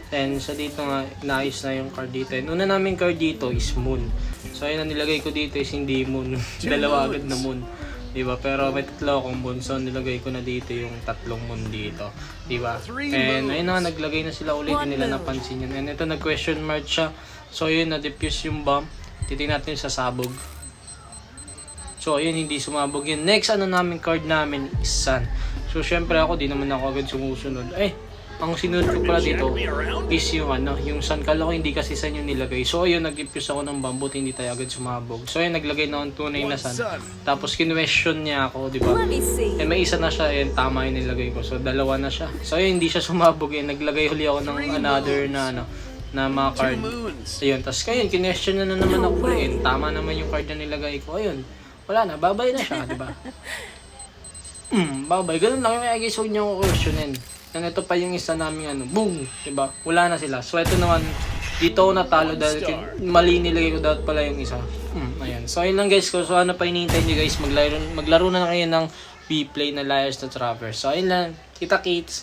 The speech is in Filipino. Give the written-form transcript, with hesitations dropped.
Then, sa dito nga, naayos na yung card dito. And una namin card dito is Moon. So, ayun, ang nilagay ko dito is hindi Moon. Dalawa agad na Moon. Diba? Pero may tatlo akong Moon. So, nilagay ko na dito yung tatlong Moon dito. Diba? And, ayun na, naglagay na sila ulit. Hindi nila napansin yun. And ito, nag-question mark siya. So, ayun, na-diffuse yung bomb. Titingnan natin sa sabog. So, ayun, hindi sumabog yun. Next, ano namin card namin is Sun. So, syempre ako, di naman ako agad sumusunod. Ang sinunod ko pala dito is yung Sun. Kala ko hindi kasi Sun yung nilagay. So, ayun, nag-infuse ako ng bamboo, hindi tayo agad sumabog. So, ayun, naglagay na akong tunay na Sun. Tapos, kinwestiyon niya ako, di ba? May isa na siya, ayun, tama yung nilagay ko. So, dalawa na siya. So, ayun, hindi siya sumabog. Naglagay huli ako ng another na mga card. Ayun, tapos ayun, kinwestiyon na naman ako. Ayun, tama naman yung card na nilagay ko. Ayun, wala na, babay na siya, di ba? Babay. Ganun lang yung guys, huwag niyo ako questionin. And ito pa yung isa namin boom, diba? Wala na sila. So ito naman, dito ako natalo dahil mali nilagay ko dapat pala yung isa. Ayan. So ayun lang guys ko. So ano pa hinihintay niyo guys, maglaro na kayo ng Wplay na Liars to Traverse. So ayun lang, kita kits.